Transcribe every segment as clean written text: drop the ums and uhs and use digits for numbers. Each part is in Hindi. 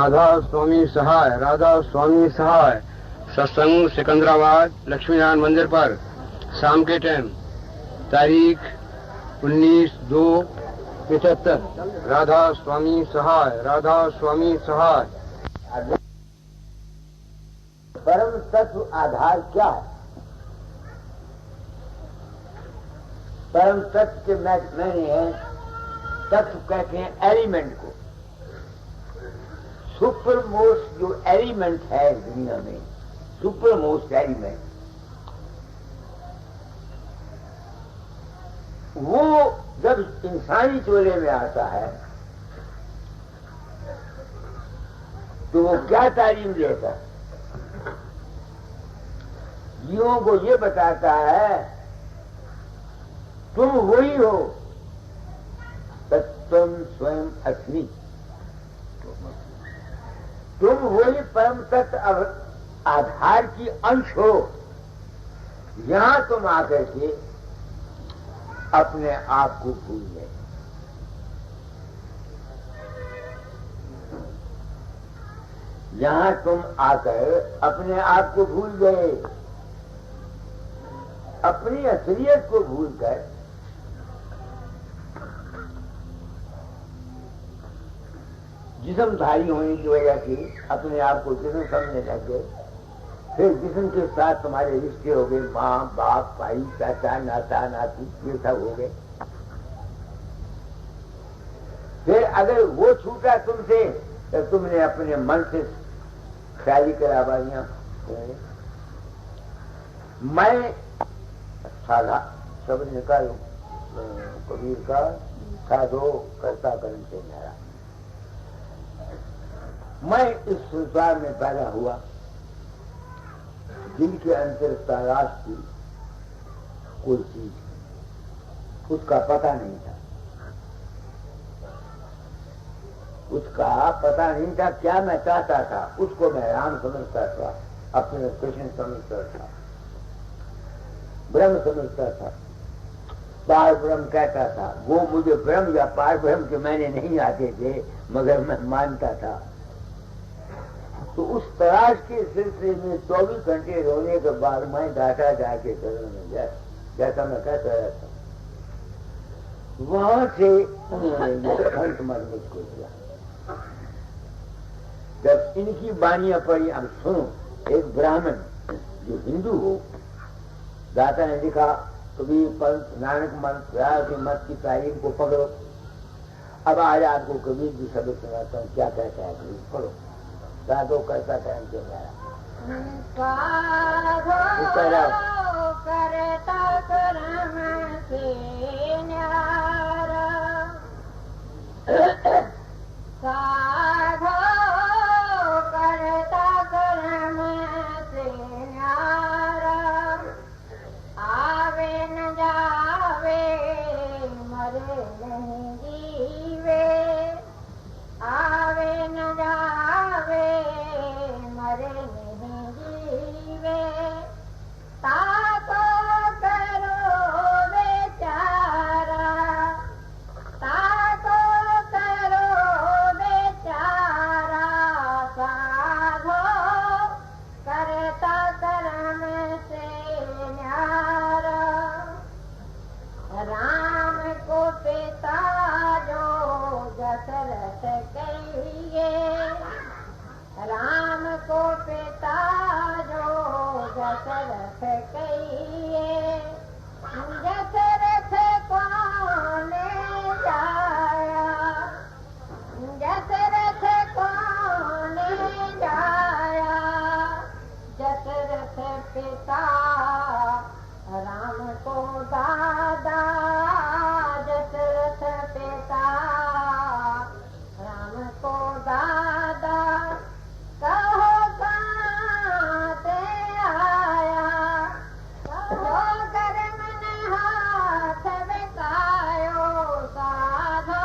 राधा स्वामी सहाय, राधा स्वामी सहाय। सत्संग सिकंदराबाद लक्ष्मीनारायण मंदिर पर शाम के टाइम, तारीख 19/2/75। राधा स्वामी सहाय, राधा स्वामी सहाय। परम तत्व आधार क्या है? परम तत्व के मैंने है, तत्व कहते हैं एलिमेंट को। सुपर मोस्ट जो एलिमेंट है दुनिया में, सुपर मोस्ट एलिमेंट, वो जब इंसानी चोले में आता है तो वो क्या तालीम देता है? जीवों को ये बताता है तुम वही हो, तत्वम स्वयं अस्मि। तुम वही परम तत्व आधार की अंश हो। यहां तुम आकर के अपने आप को भूल गए। यहां तुम आकर अपने आप को भूल गए, अपनी असलियत को भूलकर जिस्मधारी होने की वजह से अपने आप को जिस्म समझने लग गए। फिर जिस्म के साथ तुम्हारे रिश्ते हो गए, माँ बाप भाई चाचा नाता नाती, ये सब हो गए। फिर अगर वो छूटा तुमसे तो तुमने अपने मन से ख्याली करावाइयां। मैं साधा शब्द निकालो कबीर का, साधो करता कर्म से मेरा। मैं इस संसार में पैदा हुआ, दिल के अंदर तलाश की कोई चीज, उसका पता नहीं था। उसका पता नहीं था क्या मैं चाहता था। उसको मैं राम समझता था, अपने कृष्ण समझता था, ब्रह्म समझता था, पार ब्रह्म कहता था। वो मुझे ब्रह्म या पार ब्रह्म के मैंने नहीं आते थे, मगर मैं मानता था। तो उस तलाश के सिलसिले में 24 घंटे रोने के बाद मैं डाटा जाके चरण में गया, जैसा मैं कहता रहता। वहां से उन्होंने खंड मत मुझको दिया। जब इनकी बानियां पड़ी, अब सुनो। एक ब्राह्मण जो हिंदू हो, दाता ने लिखा कबीर पंथ नानक मंथ व्यास मत की तारीफ को पकड़ो। अब आज आपको कबीर जी शब्द सुनाता हूँ, क्या कहता है कबीर, पढ़ो। साधो करता टाइम से मेरा करता कर्म से न्यारा, साधो करता कर्म से न्यारा, आवे न जावे मरे नहीं जीवे, आवे न जावे मरे नहीं जीवे, ताको करो बेचारा, ताको करो बेचारा, साधो करता कर्म से न्यारा, राम को पिता जो दशरथ कहिए, राम को पिता जो दशरथ कहिए, दशरथ कौन जाया, दशरथ कौन जाया, दशरथ पिता राम को दादा, दशरथ पिता राम को दादा, कहो कहाँ से आया, कहो कर्म ने हाथ बिकायो, साधो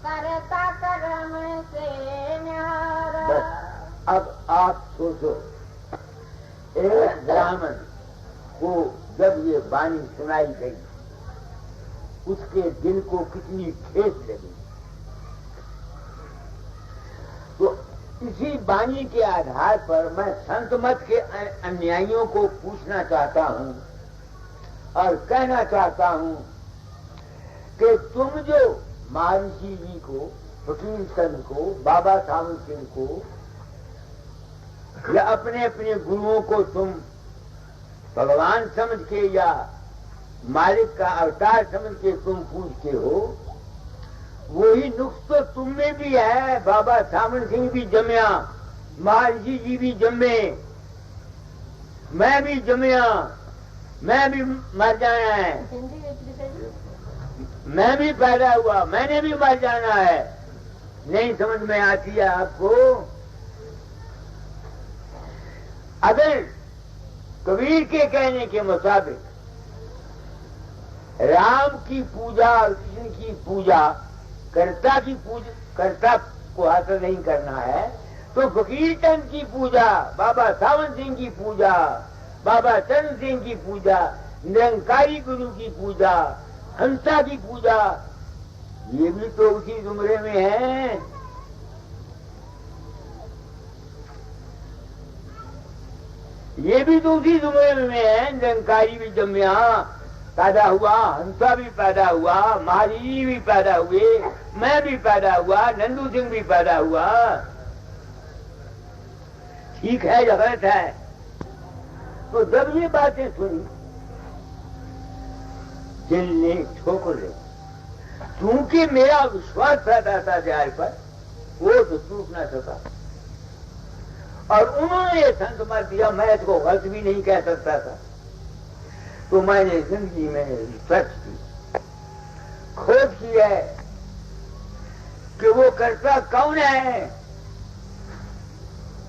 करता कर्म से न्यारा। अब आप सोचो, एक ब्राह्मण को जब ये वाणी सुनाई गई, उसके दिल को कितनी ठेस लगी। तो इसी वाणी के आधार पर मैं संत मत के अनुयायियों को पूछना चाहता हूं और कहना चाहता हूं कि तुम जो महर्षि जी को, फकीर चंद को, बाबा सावन सिंह को या अपने अपने गुरुओं को तुम भगवान समझ के या मालिक का अवतार समझ के तुम पूछते हो, वही नुक्स तो तुम में भी है। बाबा सावन सिंह भी जमया, महर्षि जी भी जमे, मैं भी जमया, मैं भी मर जाना है, मैं भी पैदा हुआ, मैंने भी मर जाना है। नहीं समझ में आती है आपको? अगर कबीर के कहने के मुताबिक राम की पूजा और कृष्ण की पूजा कर्ता को हासिल नहीं करना है, तो फकीर चंद की पूजा, बाबा सावन सिंह की पूजा, बाबा चरण सिंह की पूजा, निरंकारी गुरु की पूजा, हंसा की पूजा, ये भी तो उसी जुमरे में है। ये भी तो उसी जुमरे में है। निरंकारी भी जमया पैदा हुआ, हंसा भी पैदा हुआ, महाजी भी पैदा हुए, मैं भी पैदा हुआ, नंदू सिंह भी पैदा हुआ। ठीक है या गलत है? तो जब ये बातें सुनी, दिल ने ठोकर दी। क्योंकि मेरा विश्वास था दाता दयाल पर, वो तो टूट ना सका। और उन्होंने ये संत मत दिया, मैं इसको गलत भी नहीं कह सकता था। तो मैंने जिंदगी में सर्च की, खोज की है कि वो कर्ता कौन है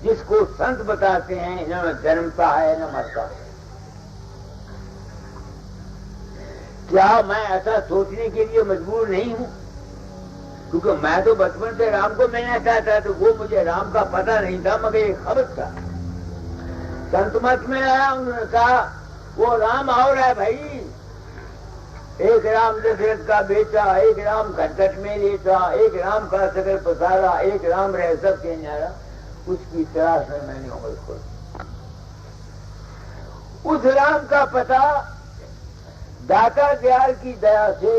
जिसको संत बताते हैं न जन्मता है न मरता है। क्या मैं ऐसा सोचने के लिए मजबूर नहीं हूं? क्योंकि मैं तो बचपन से राम को मिलना चाहता, तो वो मुझे राम का पता नहीं था, मगर एक खबर था। संत मत में आया, उन्होंने कहा वो राम और है भाई, एक राम दशरथ का बेटा, एक राम घटघट में लेटा, एक राम का सगर पसारा, एक राम रह सबके न्यारा। उसकी तलाश में मैंने उम्र खोली। उस राम का पता दाता दयाल की दया से,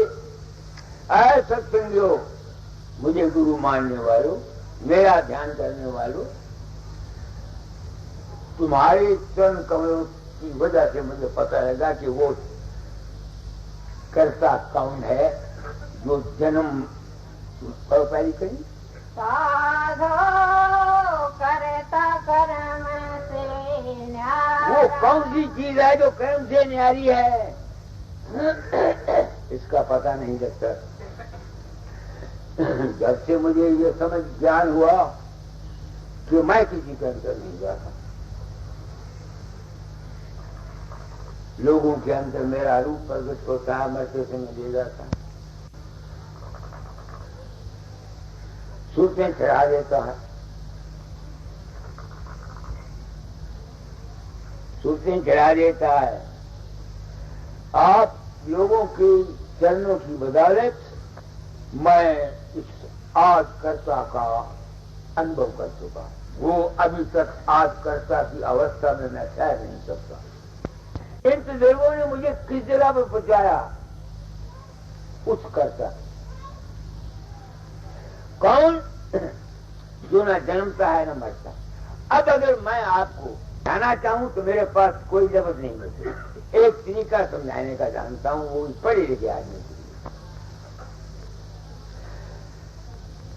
ऐ सत्संगियों, मुझे गुरु मानने वालों, मेरा ध्यान करने वालों, तुम्हारे चरण कमलों की वजह से मुझे पता लगा कि वो कर्ता कौन है जो जन्म पैदा करी। साधो करता कर्म से न्यारा। वो कौन सी चीज है जो कर्म से न्यारी है? इसका पता नहीं लगता। जब से मुझे ये समझ ज्ञान हुआ कि मैं किसी के अंदर नहीं जाता, लोगों के अंदर मेरा रूप प्रकट होता है, मैं तो संग ले जाता, सूरतें चढ़ा देता है, सूरतें चढ़ा देता है। आप लोगों के चरणों की बदौलत मैं इस आज कर्ता का अनुभव कर चुका। वो अभी तक आज कर्ता की अवस्था में मैं ठहर नहीं सकता। इन देवों ने मुझे किस जगह पर पहुंचाया? उस कर्ता कौन जो न जन्मता है न मरता। अब अगर मैं आपको जाना चाहूं तो मेरे पास कोई जरूरत नहीं होती। एक तरीका समझाने का जानता हूं, वो पढ़े लिखे आदमी के लिए।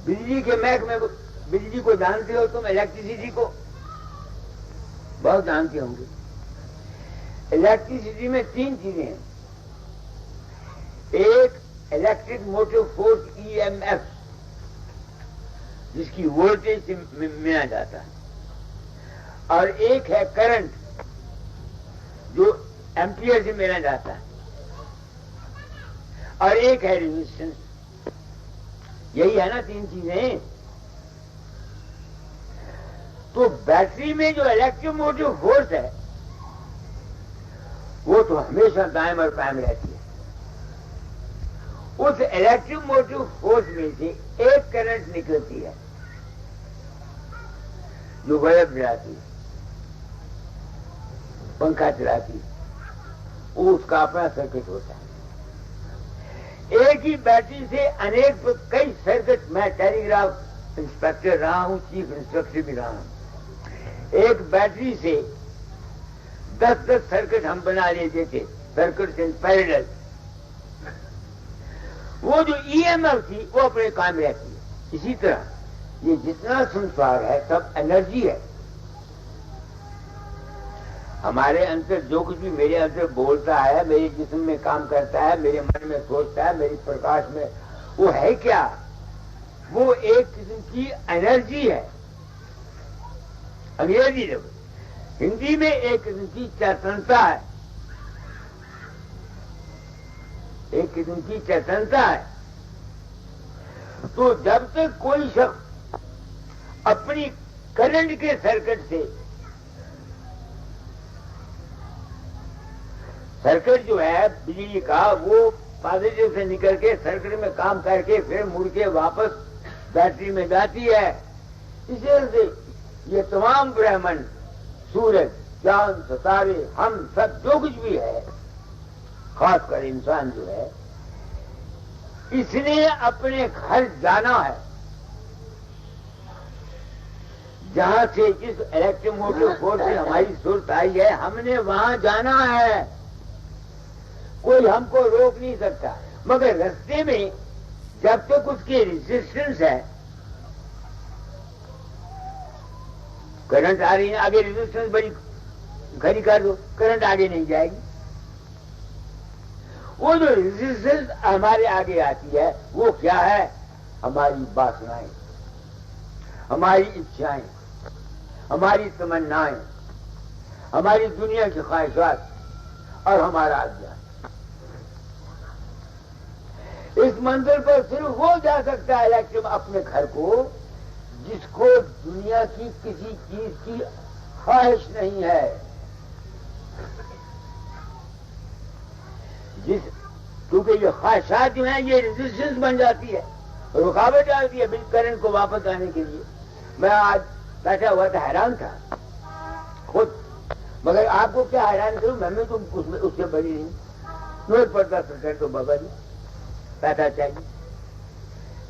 बिजली के महकमे, बिजली को जानते हो तुम? इलेक्ट्रिसिटी को बहुत जानते होंगे। इलेक्ट्रिसिटी में तीन चीजें हैं। एक इलेक्ट्रिक मोटिव फोर्स ईएमएफ, जिसकी वोल्टेज से मिला जाता है, और एक है करंट जो एम्पियर से मिला जाता है, और एक है रेजिस्टेंस। यही है ना तीन चीजें। तो बैटरी में जो इलेक्ट्रिक मोटिव फोर्स है वो तो हमेशा दाएं और बाएं रहती है। उस इलेक्ट्रिक मोटिव फोर्स में से एक करंट निकलती है जो बल्ब जलाती, पंखा चलाती, वो उसका अपना सर्किट होता है। एक ही बैटरी से अनेक कई सर्किट, मैं टेलीग्राफ इंस्पेक्टर रहा हूं, चीफ इंस्पेक्टर भी रहा हूं। एक बैटरी से 10-10 सर्किट हम बना लेते थे, सर्किट इन पैरेलल। वो जो ईएमएफ थी वो अपने काम रहती है। इसी तरह ये जितना संसार है सब एनर्जी है। हमारे अंदर जो कुछ भी मेरे अंदर बोलता है, मेरे जिस्म में काम करता है, मेरे मन में सोचता है, मेरी प्रकाश में, वो है क्या? वो एक किस्म की एनर्जी है। अंग्रेजी लफ्ज, हिंदी में एक किस्म की चेतनता है, एक किस्म की चेतनता है। तो जब तक कोई शख्स अपनी करंट के सर्किट से, सर्किट जो है बिजली का, वो पॉजिटिव से निकल के सर्किट में काम करके फिर मुड़ के वापस बैटरी में जाती है। इसी वजह से ये तमाम ब्रह्मांड, सूरज, चांद, सितारे, हम सब जो कुछ भी है, खासकर इंसान जो है, इसने अपने घर जाना है। जहां से जिस इलेक्ट्रोमोटिव फोर्स से हमारी सूरत आई है, हमने वहां जाना है। कोई हमको रोक नहीं सकता। मगर रास्ते में जब तक उसकी रेजिस्टेंस है, करंट आ रही है, आगे रेजिस्टेंस बड़ी घड़ी कर दो, करंट आगे नहीं जाएगी। वो जो रेजिस्टेंस हमारे आगे आती है वो क्या है? हमारी वासनाएं, हमारी इच्छाएं, हमारी तमन्नाएं, हमारी दुनिया की ख्वाहिशात और हमारा अज्ञान। इस मंजिल पर सिर्फ वो जा सकता है इलेक्ट्रिक अपने घर को जिसको दुनिया की किसी चीज की ख्वाहिश नहीं है, क्योंकि ये ख्वाहिशात जो है ये रेजिस्टेंस बन जाती है, रुकावट डालती है करंट को वापस आने के लिए। मैं आज बैठा हुआ था, हैरान था खुद, मगर आपको क्या हैरान करूं, मैं तो उससे बड़ी नहीं, नोट पर 10% तो बाबा जी पैसा चाहिए।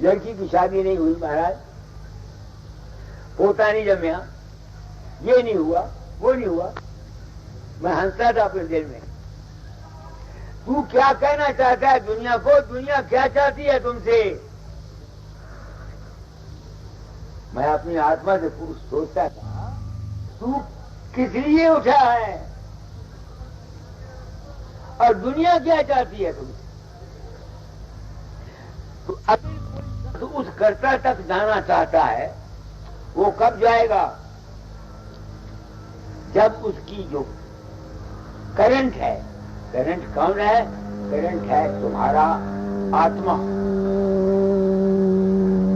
लड़की की शादी नहीं हुई महाराज, पोता नहीं जमया, ये नहीं हुआ, वो नहीं हुआ। मैं हंसता था अपने दिल में, तू क्या कहना चाहता है दुनिया को? दुनिया क्या चाहती है तुमसे? मैं अपनी आत्मा से सोचता था, तू किस लिए उठा है और दुनिया क्या चाहती है तुमसे? तो अभी तो उस कर्ता तक जाना चाहता है, वो कब जाएगा? जब उसकी जो करंट है, करंट कौन है? करंट है तुम्हारा आत्मा,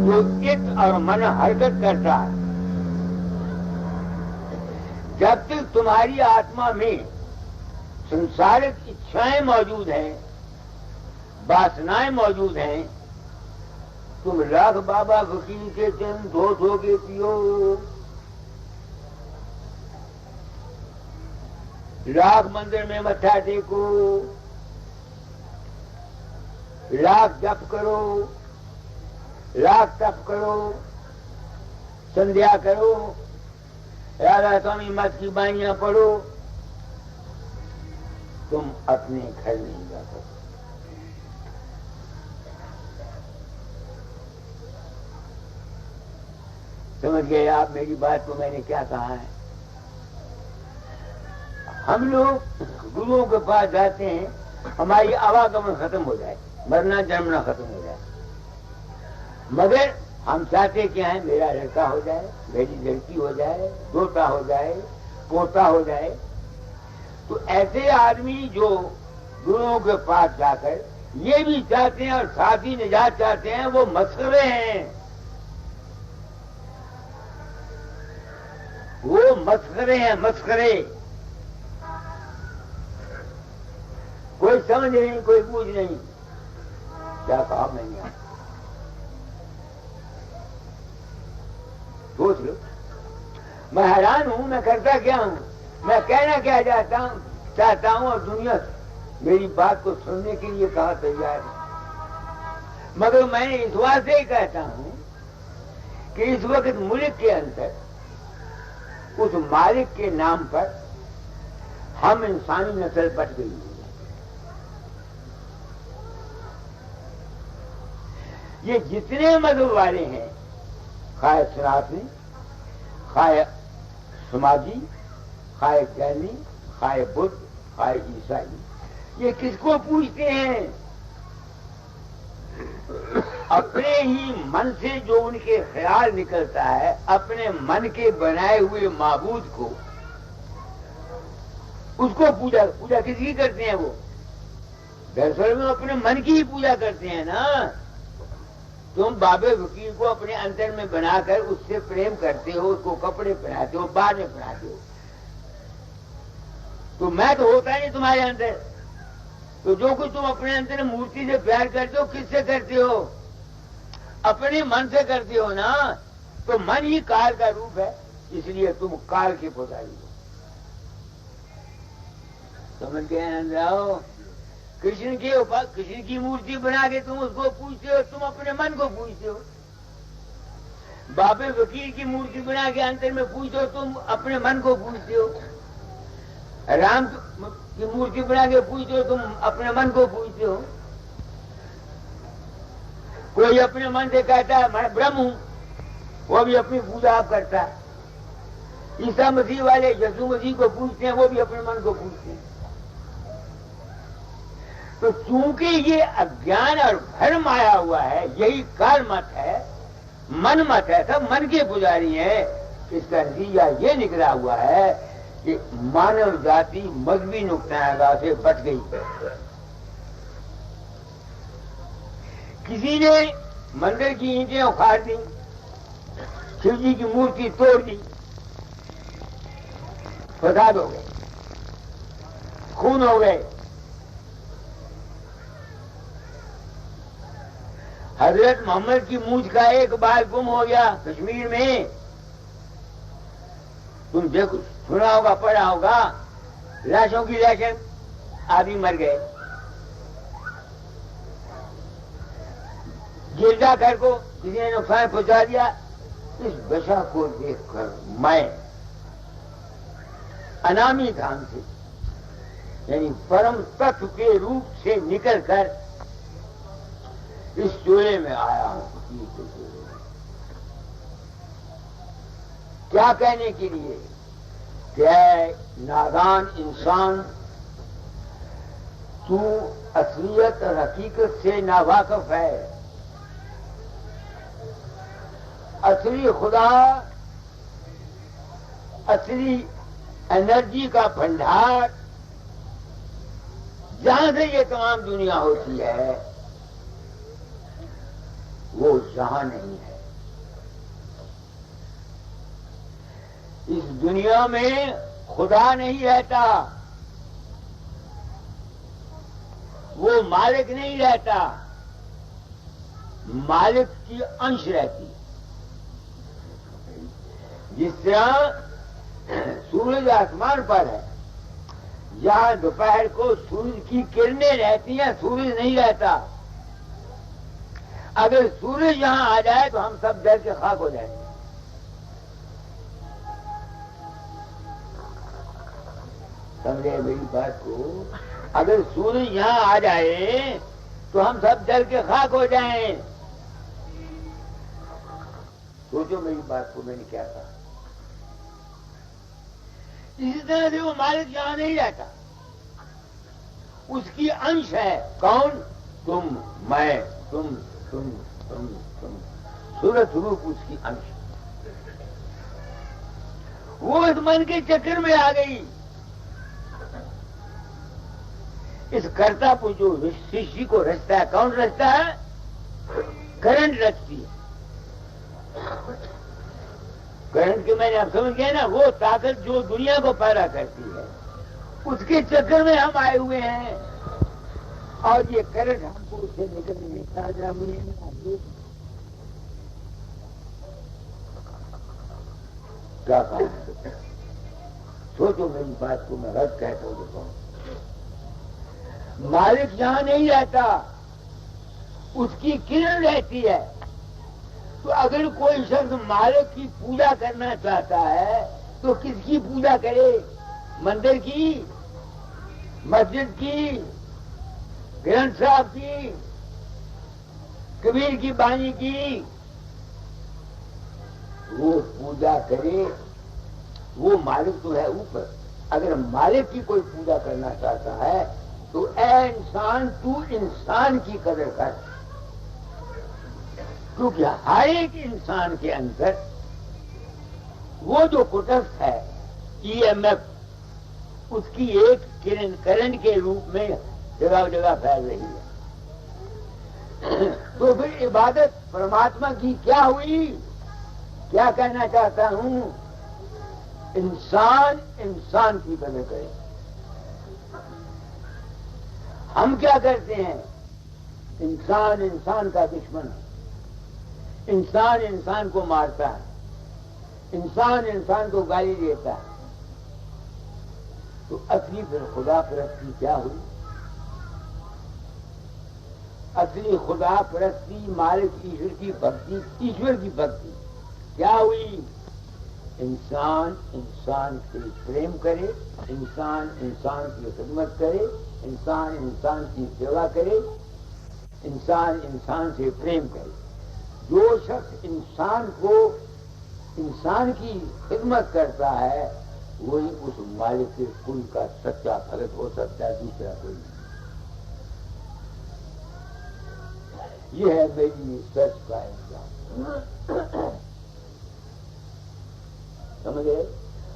जो चित्त और मन हरकत करता है। जब तक तुम्हारी आत्मा में संसारिक इच्छाएं मौजूद हैं, वासनाएं मौजूद हैं, तुम लाख बाबा फकीर के चरण धो धो के पियो, लाख मंदिर में मत्था टेको, लाख जप करो, लाख तप करो, संध्या करो, राधा स्वामी मत की बानियां पढ़ो, तुम अपने घर नहीं जा सकते। समझ गए आप मेरी बात को? मैंने क्या कहा है? हम लोग गुरुओं के पास जाते हैं, हमारी आवागमन खत्म हो जाए, मरना जन्मना खत्म हो जाए, मगर हम चाहते क्या है? मेरा लड़का हो जाए, मेरी लड़की हो जाए, दोता हो जाए, पोता हो जाए। तो ऐसे आदमी जो गुरुओं के पास जाकर ये भी चाहते हैं और साथ ही निजात चाहते हैं, वो मस्खरे हैं, वो मस्खरे हैं, मस्खरे। कोई समझ नहीं, कोई बूझ नहीं। क्या कहा मैंने? आप सोच लो। मैं हैरान हूं, मैं करता क्या हूं, मैं कहना क्या चाहता हूं और दुनिया मेरी बात को सुनने के लिए कहा तैयार है। मगर मैं इस बात से ही कहता हूं कि इस वक्त मुल्क के अंदर उस मालिक के नाम पर हम इंसानी नस्ल बट गई है। ये जितने मजहब वाले हैं, खाए सनातनी, खाए समाजी, खाए जैनी, खाए बुद्ध, खाए ईसाई, ये किसको पूछते हैं? अपने ही मन से जो उनके ख्याल निकलता है, अपने मन के बनाए हुए माबूद को, उसको पूजा किसकी करते हैं? वो दरअसल में अपने मन की ही पूजा करते हैं ना। तुम बाबे फकीर को अपने अंतर में बनाकर उससे प्रेम करते हो, उसको कपड़े पहनाते हो, बाद में पहनाते हो, तो मैं तो होता नहीं तुम्हारे अंदर। तो जो कुछ तुम अपने अंदर मूर्ति से प्यार करते हो, किससे करते हो? अपने मन से करते हो ना। तो मन ही काल का रूप है, इसलिए तुम काल के पुजारी हो। समझ गए आनंद राव? कृष्ण की मूर्ति बना के तुम उसको पूछते हो, तुम अपने मन को पूछते हो। बाबे वकील की मूर्ति बना के अंतर में पूछते हो, तुम अपने मन को पूछते हो। राम की मूर्ति बना के पूछते हो, तुम अपने मन को पूछते हो। कोई अपने मन से कहता है मैं ब्रह्म हूं, वो भी अपनी पूजा आप करता है। ईसा मसीह वाले यीशु मसीह को पूछते हैं, वो भी अपने मन को पूछते हैं। तो चूंकि ये अज्ञान और भ्रम आया हुआ है, यही काल मत है, मन मत है, सब मन के पुजारी हैं। इसका नतीजा ये निकला हुआ है कि मानव जाति मजहबी नुकसानगा से बच गई। किसी ने मंदिर की ईंटें उखाड़ दी, शिव जी की मूर्ति तोड़ दी, फसाद हो गए, खून हो गए। हजरत मोहम्मद की मूंछ का एक बाल गुम हो गया कश्मीर में। तुम देखो, सुना होगा, पढ़ा होगा, लाशों की लाशें, आदमी मर गए। गिरजाघर को किसी ने नुकसान पहुंचा दिया। इस दशा को देखकर मैं अनामी धाम से, यानी परम तत्व के रूप से निकलकर इस चोले में आया हूं। क्या कहने के लिए? क्या नादान इंसान, तू असलियत और हकीकत से नावाकिफ है। असली खुदा, असली एनर्जी का भंडार, जहां से ये तमाम दुनिया होती है, वो जहां नहीं है। इस दुनिया में खुदा नहीं रहता, वो मालिक नहीं रहता, मालिक की अंश रहती है। जिस तरह सूरज आसमान पर है, जहां दोपहर को सूरज की किरणें रहती हैं, सूरज नहीं रहता। अगर सूरज यहां आ जाए तो हम सब डर के खाक हो जाएंगे। समझे मेरी बात को? अगर सूरज यहां आ जाए तो हम सब डर के खाक हो जाएं। सोचो मेरी बात को, मैंने क्या कहा। इसी तरह से वो मालिक यहां नहीं रहता, उसकी अंश है। कौन? तुम, मैं, तुम, सूरत रूप उसकी अंश। वो इस मन के चक्कर में आ गई। इस कर्ता को जो शिष्य को रचता है, कौन रचता है? करंट रचती है। करंट के मैंने आप समझ गए ना, वो ताकत जो दुनिया को पैदा करती है, उसके चक्कर में हम आए हुए हैं। और ये करंट हमको उससे निकलने में ताजा क्या कहा? सोचो मेरी बात को, मैं रद्द कहता हूं देखो। मालिक जहां नहीं रहता उसकी किरण रहती है। तो अगर कोई शख्स मालिक की पूजा करना चाहता है तो किसकी पूजा करे? मंदिर की, मस्जिद की, ग्रंथ साहब की, कबीर की बानी की? वो पूजा करे, वो मालिक तो है ऊपर। अगर मालिक की कोई पूजा करना चाहता है तो ऐ इंसान, तू इंसान की कदर कर, क्योंकि हर एक इंसान के अंदर वो जो कुटस्थ है EMF, उसकी एक किरण करंट के रूप में जगह जगह फैल रही है। तो फिर इबादत परमात्मा की क्या हुई? क्या कहना चाहता हूं? इंसान इंसान की कदर करे। हम क्या करते हैं? इंसान इंसान का दुश्मन है, इंसान इंसान को मारता है, इंसान इंसान को गाली देता है। तो असली फिर खुदा परस्ती क्या हुई? असली खुदा परस्ती, मालिक ईश्वर की भक्ति, ईश्वर की भक्ति क्या हुई? इंसान इंसान से प्रेम करे, इंसान इंसान की खिदमत करे, इंसान इंसान की सेवा करे, इंसान इंसान से प्रेम करे। जो शख्स इंसान को, इंसान की खिदमत करता है, वही उस मालिक के कुल का सच्चा भगत हो सकता है, दूसरा कोई नहीं। ये है मेरी सच का इंसान, समझे?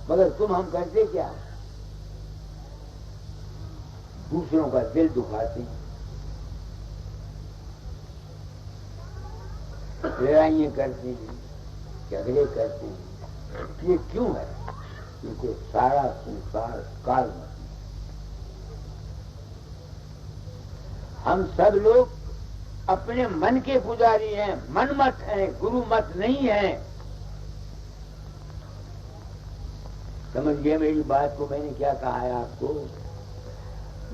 मगर तुम हम करते क्या? दूसरों का दिल दुखाते, लड़ाइयां करते हैं, झगड़े करते हैं। ये क्यों है? क्योंकि सारा संसार काल में हम सब लोग अपने मन के पुजारी हैं, मन मत हैं, गुरु मत नहीं है। समझ गए मेरी बात को? मैंने क्या कहा है आपको?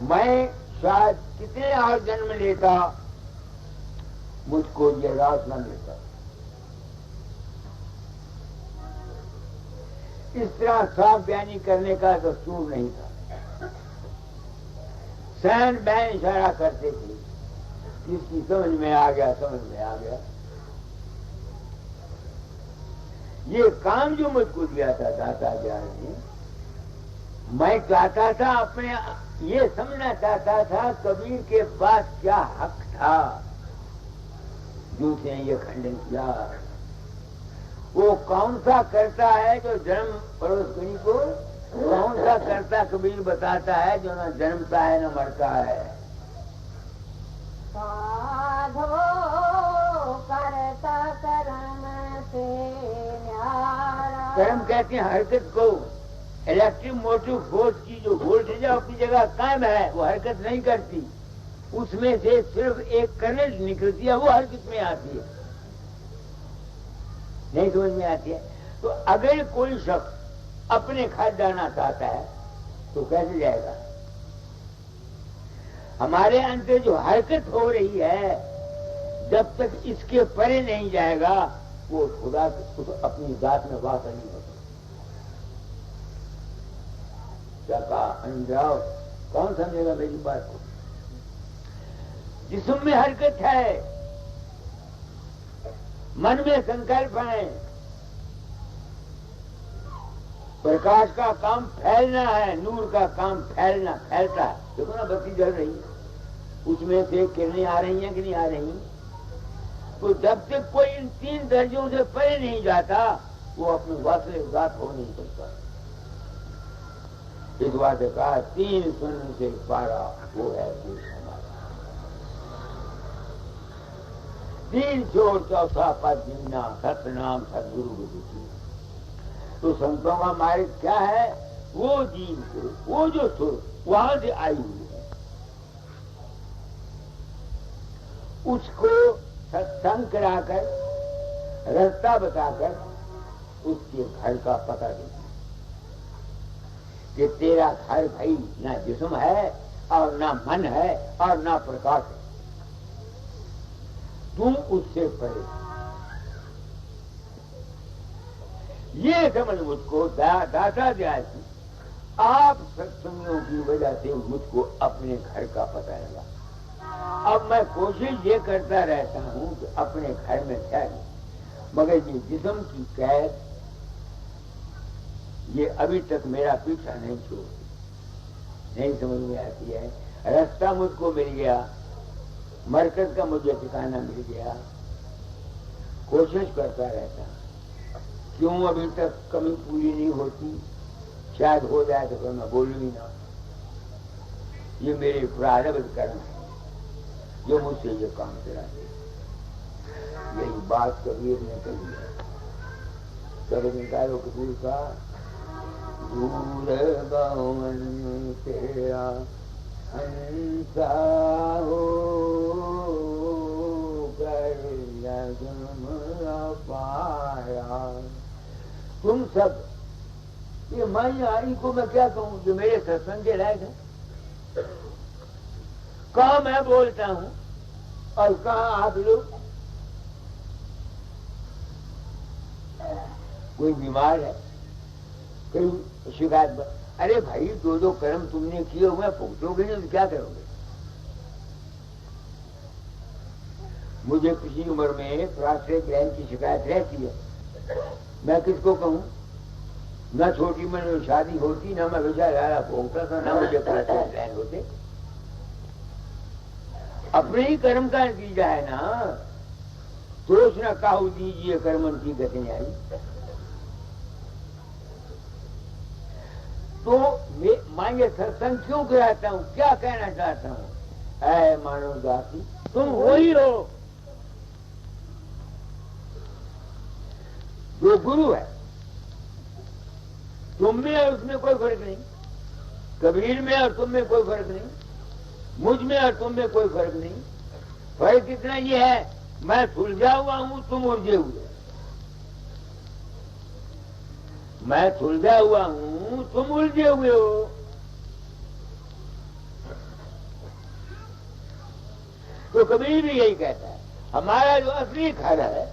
मैं शायद कितने और जन्म लेता, मुझको ये रास न मिलता। इस तरह साफ बयानी करने का दस्तूर नहीं था। सहन बैन इशारा करते थे, जिसकी समझ में आ गया समझ में आ गया। ये काम जो मुझको दिया था दाता ज्ञान ने, मैं चाहता था अपने, ये समझना चाहता था कबीर के पास क्या हक था। दूसरे ने ये खंडन किया। वो कौन सा करता है जो जन्म पड़ोस गणी को, कौन सा करता कबीर बताता है जो न जन्मता है न मरता है। साधो करता कर्म से न्यारा। कर्म कहते हैं हरकत को। इलेक्ट्रिक मोटिव फोर्स की जो वोल्टेज अपनी जगह कायम है, वो हरकत नहीं करती। उसमें से सिर्फ एक करंट निकलती है, वो हरकत में आती है। नहीं समझ में आती है? तो अगर कोई शख्स अपने खाद जाना चाहता है तो कैसे जाएगा? हमारे अंदर जो हरकत हो रही है, जब तक इसके परे नहीं जाएगा, वो खुदा अपनी जात में वाक़ नहीं होता। क्या कहा अंजाओ? कौन समझेगा मेरी बात को? जिस्म में हरकत है, मन में संकल्प है, प्रकाश का काम फैलना है, नूर का काम फैलना, फैलता है। देखो ना बत्ती जल रही है, उसमें से किरणें आ रही हैं कि नहीं आ रही? तो जब तक कोई इन 3 दर्जों से परे नहीं जाता, वो अपनी वास्तविक बात हो नहीं सकता। इस बात का 3 शून्य से पारा वो है हमारा। 3 छोर चौथा पद जीना, सतनाम सदगुरु विभूति। तो संतों का मार्ग क्या है? वो जीव को, वो जो सुर वहां से आई हुई है, उसको सत्संग कराकर, रास्ता बताकर उसके घर का पता देती। कि तेरा घर भाई ना जिस्म है और ना मन है और ना प्रकाश है, तुम उससे परे। ये समझ मुझको दाता दयाल जी, आप सत्संगियों की वजह से मुझको अपने घर का पता लगा। अब मैं कोशिश ये करता रहता हूं कि अपने घर में क्या है, मगर ये जिस्म की कैद ये अभी तक मेरा पीछा नहीं छोड़ती, नहीं समझ में आती है। रास्ता मुझको मिल गया, मरकज का मुझे ठिकाना मिल गया, कोशिश करता रहता, क्यों अभी तक कमी पूरी नहीं होती, शायद हो जाए तो फिर मैं बोलूं ही ना। ये मेरे प्रारब्ध कर्म है जो मुझसे ये काम कराते। यही बात कबीर ने कही है, कभी निकालो कबीर का, दूर गवन तेरा हंसा हो कर जन्म पाया। तुम सब ये मैं आई को मैं क्या कहूं जो मेरे सत्संग के लायक है। कहा मैं बोलता हूं और कहा आप लोग। कोई बीमार है, कोई शिकायत, अरे भाई दो दो कर्म तुमने किए हुए भुगतोगे नहीं तो क्या करोगे। मुझे किसी उम्र में प्रोस्टेट ग्लैंड की शिकायत रहती है, मैं किसको कहूं। न छोटी में शादी होती, ना मैं विचार भोगता था, ना मुझे प्रोस्टेट ग्लैंड होते। अपने ही कर्म का नतीजा है ना। दोष न काहू दीजिए कर्मन की गति आई। तो मैं ये सत्संग क्यों कराता हूं, क्या कहना चाहता हूं। ऐ मानव जाति, तुम वही हो जो गुरु है। तुम में और उसमें कोई फर्क नहीं, कबीर में और तुम में कोई फर्क नहीं, मुझ में और तुम में कोई फर्क नहीं। फर्क इतना ये है, मैं सुलझा हुआ हूं, तुम उलझे हुए। मैं सुलझा हुआ हूं, तुम उलझे हुए हो। तो कबीर भी यही कहता है, हमारा जो असली घर है,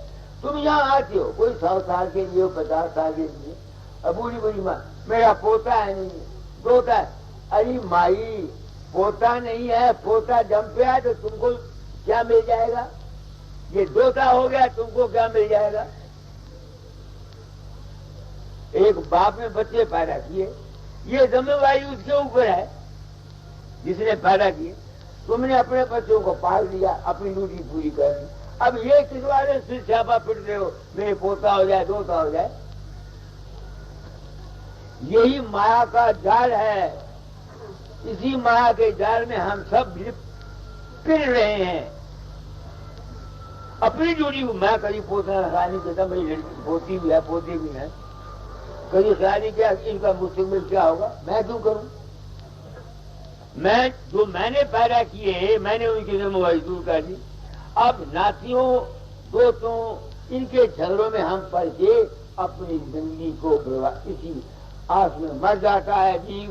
तुम यहां आते हो, कोई 100 साल के लिए, 50 साल के लिए। अब बुरी बुरी माँ, मेरा पोता है नहीं, पोता है। अरे माई, पोता नहीं है, पोता जम पे है तो तुमको क्या मिल जाएगा। ये दोता हो गया, तुमको क्या मिल जाएगा। एक बाप ने बच्चे पैदा किए, ये जिम्मेवारी उसके ऊपर है जिसने पैदा किए। तुमने अपने बच्चों को पाल लिया, अपनी ड्यूटी पूरी कर दी। अब ये किस वाले सिर छापा पिट रहे हो, मेरे पोता हो जाए, दोता हो जाए। यही माया का जाल है, इसी माया के जाल में हम सब फिर रहे हैं। अपनी ड्यूटी को मैं कभी पोता खानी कहता, मेरी लड़की पोती भी है, पोती भी है, कभी शादी क्या, इनका मुस्तकबिल क्या होगा, मैं क्यों करूं। मैं जो मैंने पैदा किए, मैंने उनकी जिम्मेवारी दूर कर दी। अब नातियों दोस्तों इनके झगड़ों में हम पड़ के अपनी जिंदगी को इसी आस में मर जाता है जीव,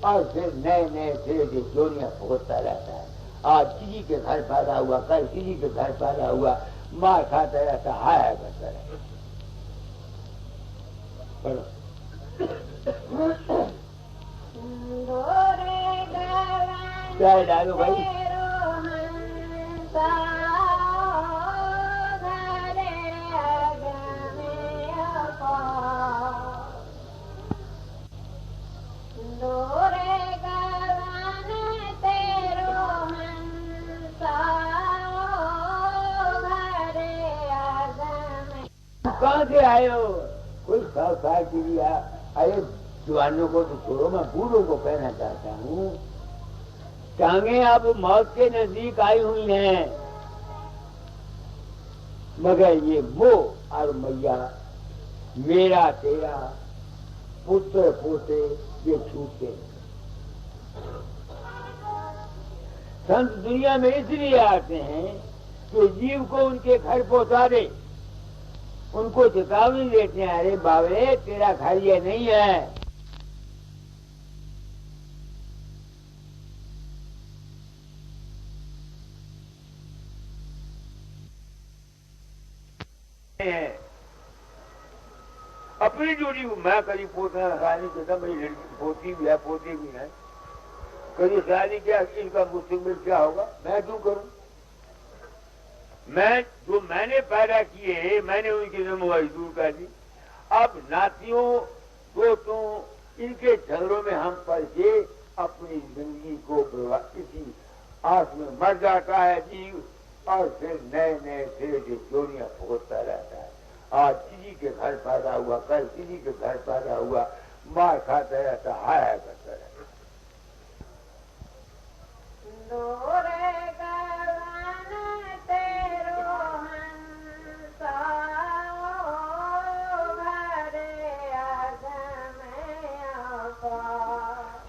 और फिर नए नए सिरे से चोरियां भुगतता रहता है। आज किसी के घर पैदा हुआ, कल किसी के घर पैदा हुआ, मार खाता रहता, हाय करता रहता। क्या डालो भाई। कहाँ से आए हो, कोई 100 साल की भी। अरे जवानों को तो छोड़ो, मैं बूढ़ों को कहना चाहता हूँ, टांगे अब मौत के नजदीक आई हुई हैं, मगर ये मोह और मैया, मेरा तेरा, पुत्र पोते, ये छूटते हैं। संत दुनिया में इसलिए आते हैं कि जीव को उनके घर पहुंचा दे, उनको चेतावनी देते हैं, अरे बाबे तेरा घर ये नहीं है, अपनी जोड़ी को मैं कभी पोतना ख्याल नहीं करता, मेरी लड़की पोती भी है पोते भी है, कभी ख्याल नहीं किया इनका मुस्तकबिल क्या होगा, मैं क्यों करूं। मैं जो मैंने पैदा किए मैंने उनकी जिम्मेवारी दूर कर दी। अब नातियों दोस्तों इनके झगड़ों में हम पड़ के अपनी जिंदगी को इसी आस में मर जाता है जीव, और फिर नए नए सिरे से चोरियां भुगतता रहता है। आज किसी के घर पैदा हुआ, कल किसी के घर पैदा हुआ, मार खाता रहता, हाय हाय करता रहता।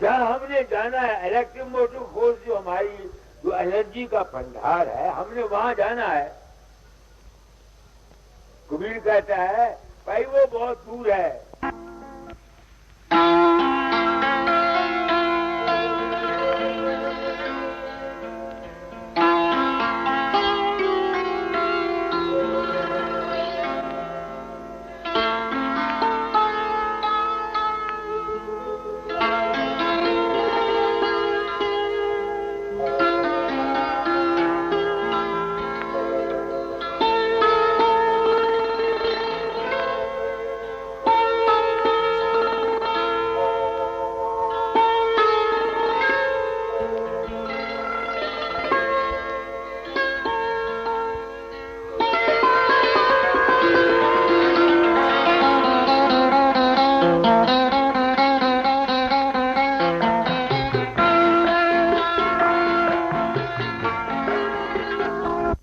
जहाँ हमने जाना है इलेक्ट्रिक मोटिव फोर्स, जो हमारी जो एनर्जी का भंडार है, हमने वहां जाना है। कबीर कहता है भाई वो बहुत दूर है,